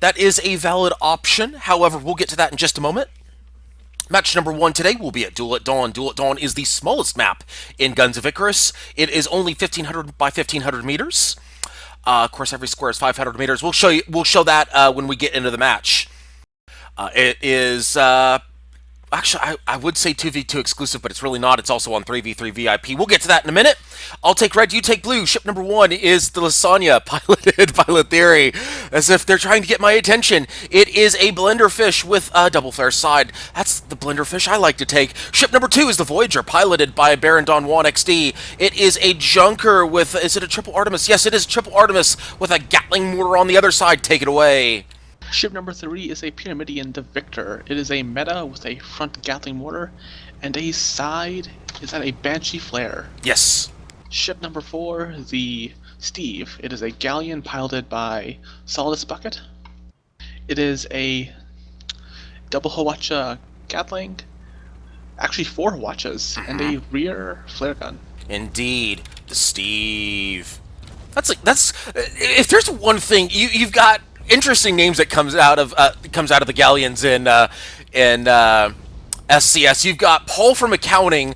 That is a valid option. However, we'll get to that in just a moment. Match number 1 today will be at Duel at Dawn. Duel at Dawn is the smallest map in Guns of Icarus. It is only 1,500 by 1,500 meters. Of course, every square is 500 meters. We'll show that when we get into the match. It is actually, I would say 2v2 exclusive, but it's really not. It's also on 3v3 VIP. We'll get to that in a minute. I'll take red, you take blue. Ship number 1 is the Lysanya, piloted by Lethery, as if they're trying to get my attention. It is a blenderfish with a double flare side. That's the blenderfish I like to take. Ship number 2 is the Voyager, piloted by Baron Don Juan XD. It is a junker with, is it a triple Artemis? Yes, it is triple Artemis with a Gatling mortar on the other side. Take it away. Ship number 3 is a Pyramidion, the Victor. It is a meta with a front Gatling mortar, and a side is at a Banshee flare. Yes. Ship number 4, the Steve. It is a galleon piloted by Solidus Bucket. It is a double Hawacha Gatling, actually 4 Hawachas, and a rear flare gun. Indeed, the Steve. That's if there's one thing you've got. Interesting names that comes out of the galleons in SCS. You've got Paul from accounting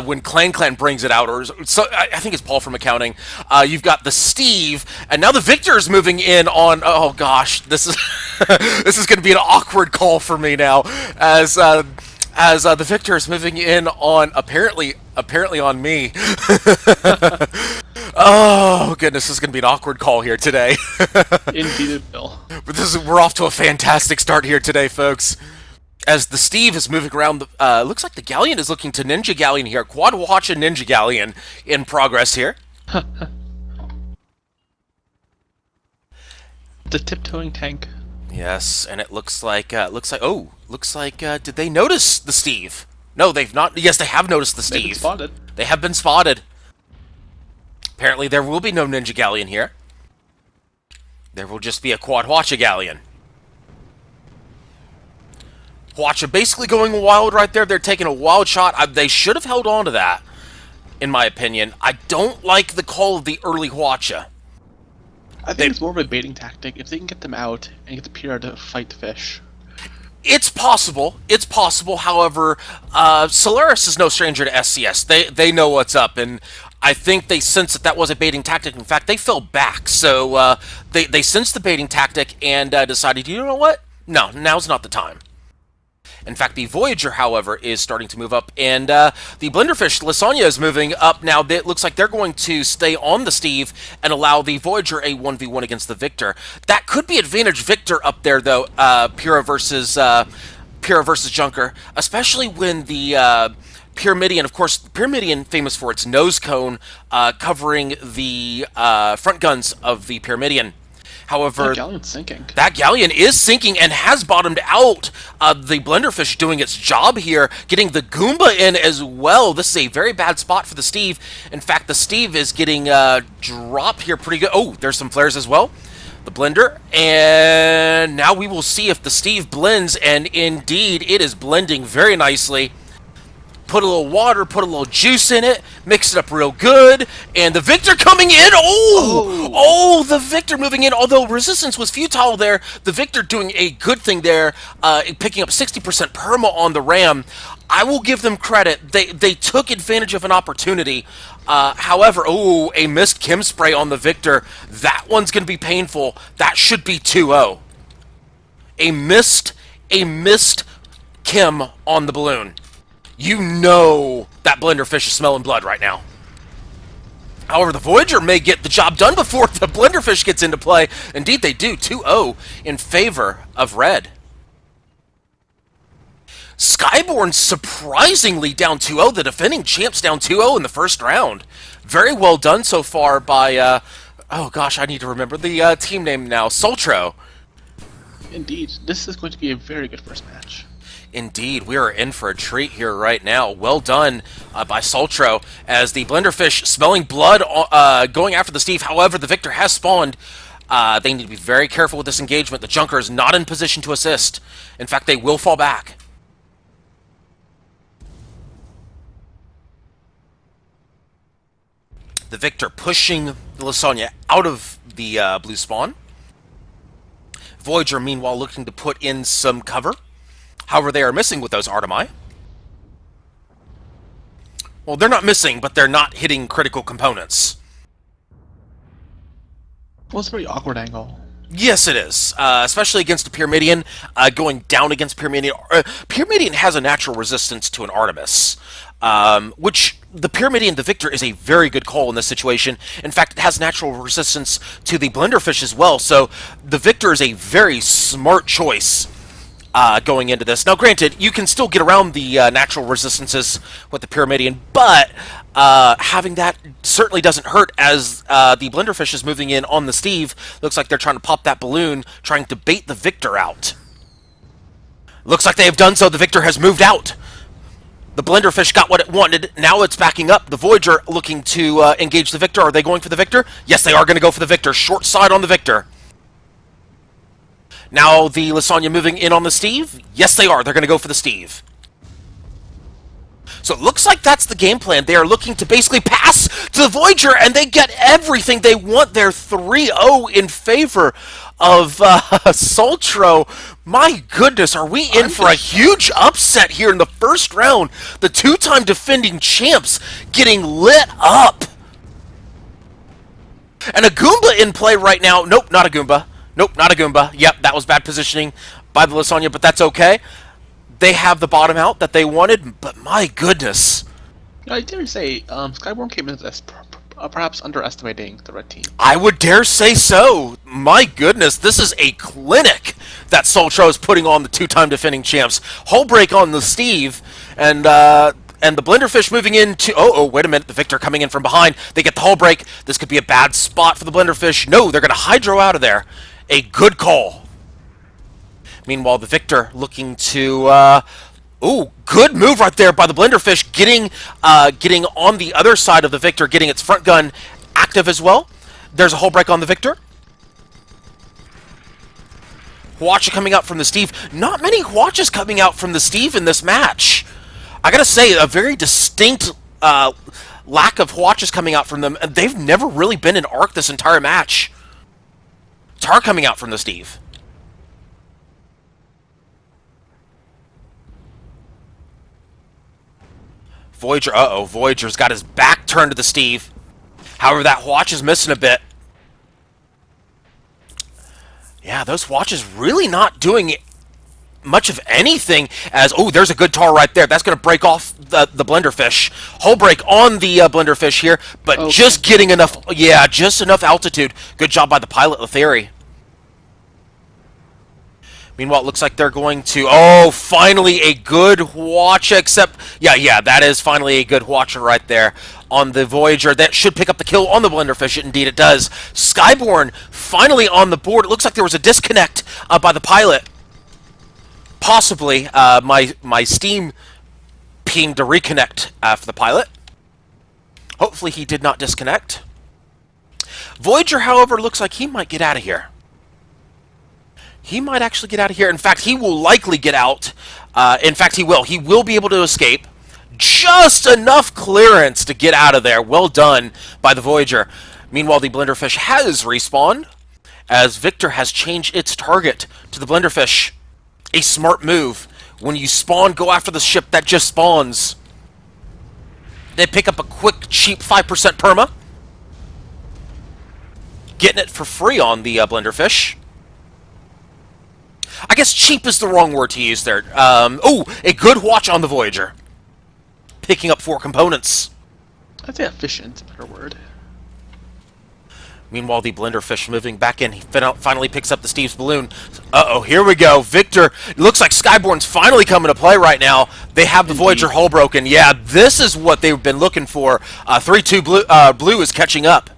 when Clan brings it out, or so I think it's Paul from accounting. You've got the Steve, and now the Victor's moving in on. Oh gosh, this is this is going to be an awkward call for me now, as the Victor is moving in on apparently on me. Oh goodness, this is going to be an awkward call here today. Indeed it will. But we're off to a fantastic start here today, folks. As the Steve is moving around, looks like the Galleon is looking to Ninja Galleon here. Quad Watch and Ninja Galleon in progress here. The tiptoeing tank. Yes, and it looks like did they notice the Steve? No, they've not. Yes, they have noticed the Steve. They've been spotted. They have been spotted. Apparently, there will be no Ninja Galleon here. There will just be a Quad Hwacha Galleon. Hwacha basically going wild right there. They're taking a wild shot. They should have held on to that, in my opinion. I don't like the call of the early Hwacha. I think it's more of a baiting tactic. If they can get them out and get the PR to fight the fish. It's possible. It's possible. However, Solaris is no stranger to SCS. They know what's up, and I think they sensed that was a baiting tactic. In fact, they fell back. So they sensed the baiting tactic and decided, you know what? No, now's not the time. In fact, the Voyager, however, is starting to move up, and the Blenderfish, Lysanya, is moving up now. It looks like they're going to stay on the Steve and allow the Voyager a 1v1 against the Victor. That could be advantage Victor up there, though, Pyrrha versus Junker, especially when the Pyramidion, of course, Pyramidion famous for its nose cone covering the front guns of the Pyramidion. However, that galleon's sinking. That galleon is sinking and has bottomed out. The Blenderfish doing its job here, getting the Goomba in as well. This is a very bad spot for the Steve. In fact, the Steve is getting dropped here pretty good. Oh, there's some flares as well. The blender, and now we will see if the Steve blends, and indeed, it is blending very nicely. Put a little water, put a little juice in it, mix it up real good, and the Victor coming in. Oh, the Victor moving in. Although resistance was futile there, the Victor doing a good thing there, picking up 60% perma on the Ram. I will give them credit. They took advantage of an opportunity. However, a missed chem spray on the Victor. That one's going to be painful. That should be 2-0. A missed chem on the balloon. You know that Blenderfish is smelling blood right now. However, the Voyager may get the job done before the Blenderfish gets into play. Indeed, they do. 2-0 in favor of red. Skyborne surprisingly down 2-0. The defending champs down 2-0 in the first round. Very well done so far by, oh gosh, I need to remember the team name now. Saltro. Indeed, this is going to be a very good first match. Indeed, we are in for a treat here right now. Well done by Saltro, as the Blenderfish smelling blood going after the Steve. However, the Victor has spawned. They need to be very careful with this engagement. The Junker is not in position to assist. In fact, they will fall back. The Victor pushing the Lysanya out of the blue spawn. Voyager, meanwhile, looking to put in some cover. However, they are missing with those Artemi. Well, they're not missing, but they're not hitting critical components. Well, it's a very awkward angle. Yes, it is, especially against a Pyramidion, going down against Pyramidion. Pyramidion has a natural resistance to an Artemis, which the Pyramidion, the Victor, is a very good call in this situation. In fact, it has natural resistance to the Blenderfish as well, so the Victor is a very smart choice going into this. Now, granted, you can still get around the natural resistances with the Pyramidion, but having that certainly doesn't hurt as the Blenderfish is moving in on the Steve. Looks like they're trying to pop that balloon, trying to bait the Victor out. Looks like they have done so. The Victor has moved out. The Blenderfish got what it wanted. Now it's backing up. The Voyager looking to engage the Victor. Are they going for the Victor? Yes, they are going to go for the Victor. Short side on the Victor. Now the Lysanya moving in on the Steve? Yes, they are. They're going to go for the Steve. So it looks like that's the game plan. They are looking to basically pass to the Voyager, and they get everything they want. They're 3-0 in favor of Saltro. My goodness, are we in for a huge upset here in the first round? The two-time defending champs getting lit up. And a Goomba in play right now. Nope, not a Goomba. Nope, not a Goomba. Yep, that was bad positioning by the Lysanya, but that's okay. They have the bottom out that they wanted, but my goodness. I dare say, Skyborne came into this perhaps underestimating the red team. I would dare say so. My goodness, this is a clinic that Saltro is putting on the two-time defending champs. Hull break on the Steve, and the Blenderfish moving into... Oh, wait a minute. The Victor coming in from behind. They get the hull break. This could be a bad spot for the Blenderfish. No, they're going to Hydro out of there. A good call. Meanwhile, the Victor looking to... good move right there by the Blenderfish, getting on the other side of the Victor, getting its front gun active as well. There's a hull break on the Victor. Hwacha coming out from the Steve. Not many Hwachas coming out from the Steve in this match. I gotta say, a very distinct lack of Hwachas coming out from them, and they've never really been in arc this entire match. Tar coming out from the Steve. Voyager, Voyager's got his back turned to the Steve. However, that Hwach is missing a bit. Yeah, those Hwachas really not doing much of anything as... Oh, there's a good tar right there. That's going to break off the Blenderfish. Hull break on the Blenderfish here, but just getting enough... Yeah, just enough altitude. Good job by the pilot, Letheri. Meanwhile, it looks like they're going to... Oh, finally a good Hwacha, except... Yeah, that is finally a good Hwacha right there on the Voyager. That should pick up the kill on the Blenderfish. Indeed, it does. Skyborne finally on the board. It looks like there was a disconnect by the pilot. Possibly my Steam pinged to reconnect for the pilot. Hopefully he did not disconnect. Voyager, however, looks like he might get out of here. He might actually get out of here. In fact, he will likely get out. In fact, he will. He will be able to escape. Just enough clearance to get out of there. Well done by the Voyager. Meanwhile, the Blenderfish has respawned, as Victor has changed its target to the Blenderfish. A smart move. When you spawn, go after the ship that just spawns. They pick up a quick, cheap 5% perma. Getting it for free on the Blenderfish. I guess cheap is the wrong word to use there. A good Hwach on the Voyager. Picking up 4 components. I'd say efficient is a better word. Meanwhile, the Blenderfish moving back in. He finally picks up the Steve's balloon. Here we go. Victor, it looks like Skyborne's finally coming to play right now. They have the Voyager hull broken. Yeah, this is what they've been looking for. 3-2 Blue, Blue is catching up.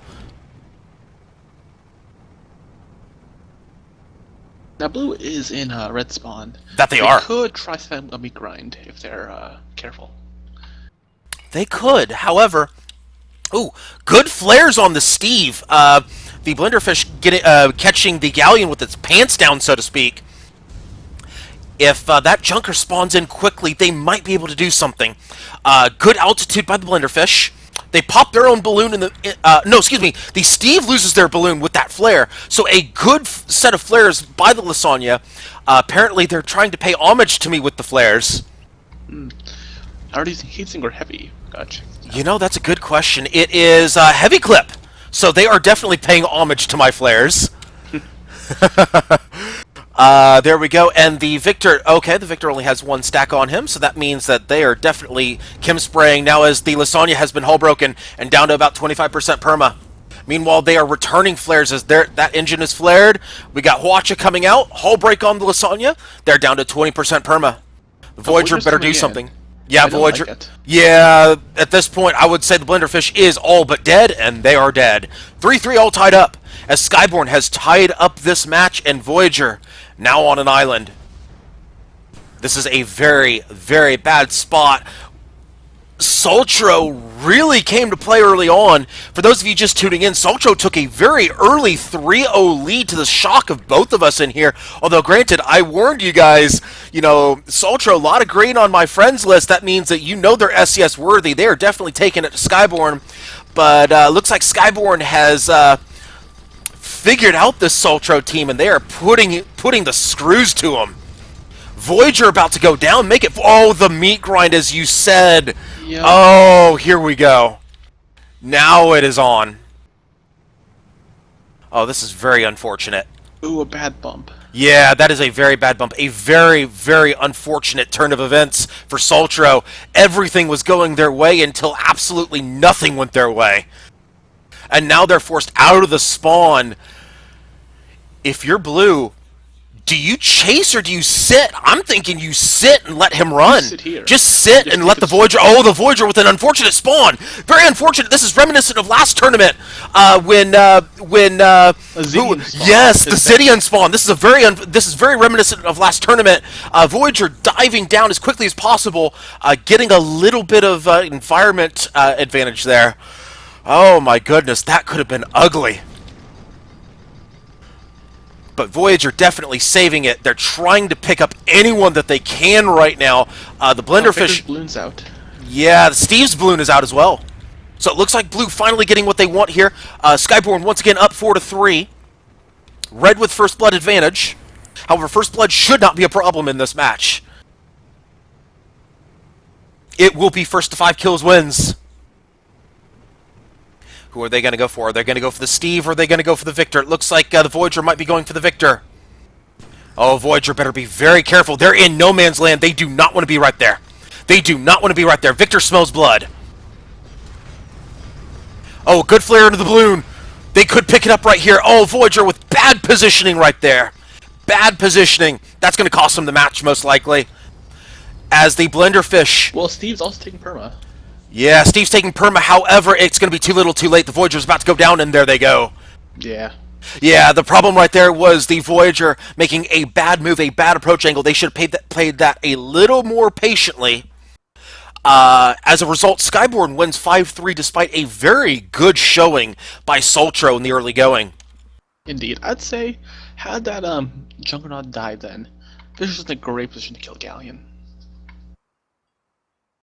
Now, Blue is in red spawn. That they are. They could try some a meat grind if they're careful. They could, however... Ooh, good flares on the Steve. The Blenderfish catching the Galleon with its pants down, so to speak. If that Junker spawns in quickly, they might be able to do something. Good altitude by the Blenderfish. They pop their own balloon in the... no, excuse me. The Steve loses their balloon with that flare. So a good set of flares by the Lysanya. Apparently, they're trying to pay homage to me with the flares. Are these heatsink or heavy? Gotcha. You know, that's a good question. It is heavy clip. So they are definitely paying homage to my flares. There we go. And the Victor, okay, the Victor only has one stack on him, so that means that they are definitely Kim spraying now as the Lysanya has been hull broken and down to about 25% perma. Meanwhile, they are returning flares as that engine is flared. We got Hwacha coming out, hull break on the Lysanya. They're down to 20% perma. The Voyager better do something. Yeah, Voyager. Like yeah, at this point, I would say the Blenderfish is all but dead, and they are dead. 3-3 all tied up, as Skyborne has tied up this match, and Voyager now on an island. This is a very, very bad spot. Saltro really came to play early on. For those of you just tuning in, Saltro took a very early 3-0 lead to the shock of both of us in here. Although, granted, I warned you guys, you know, Saltro, a lot of green on my friends list. That means that you know they're SCS worthy. They are definitely taking it to Skyborne. But looks like Skyborne has figured out this Saltro team, and they are putting the screws to them. Voyager about to go down, make it... Oh, the meat grind, as you said. Yep. Oh, here we go. Now it is on. Oh, this is very unfortunate. Ooh, a bad bump. Yeah, that is a very bad bump. A very, very unfortunate turn of events for Saltro. Everything was going their way until absolutely nothing went their way. And now they're forced out of the spawn. If you're blue, do you chase or do you sit? I'm thinking you sit and let him run. Sit here. Just sit and let the Voyager... Oh, the Voyager with an unfortunate spawn. Very unfortunate. This is reminiscent of last tournament when yes, the Zidian spawn. This is very reminiscent of last tournament. Voyager diving down as quickly as possible, getting a little bit of environment advantage there. Oh my goodness, that could have been ugly. But Voyager definitely saving it. They're trying to pick up anyone that they can right now. The Blenderfish... balloon's out. Yeah, Steve's balloon is out as well. So it looks like Blue finally getting what they want here. Skyborne once again up 4-3. Red with first blood advantage. However, first blood should not be a problem in this match. It will be first to 5 kills wins. Who are they going to go for? Are they going to go for the Steve or are they going to go for the Victor? It looks like the Voyager might be going for the Victor. Oh, Voyager better be very careful. They're in no man's land. They do not want to be right there. They do not want to be right there. Victor smells blood. Oh, good flare into the balloon. They could pick it up right here. Oh, Voyager with bad positioning right there. Bad positioning. That's going to cost them the match most likely. As the Blenderfish... Well, Steve's also taking perma. Yeah, Steve's taking perma. However, it's going to be too little too late. The Voyager's about to go down, and there they go. Yeah. Yeah, the problem right there was the Voyager making a bad move, a bad approach angle. They should have played that a little more patiently. As a result, Skyborne wins 5-3 despite a very good showing by Saltro in the early going. Indeed. I'd say, had that Juggernaut died then, this was in a great position to kill Galleon.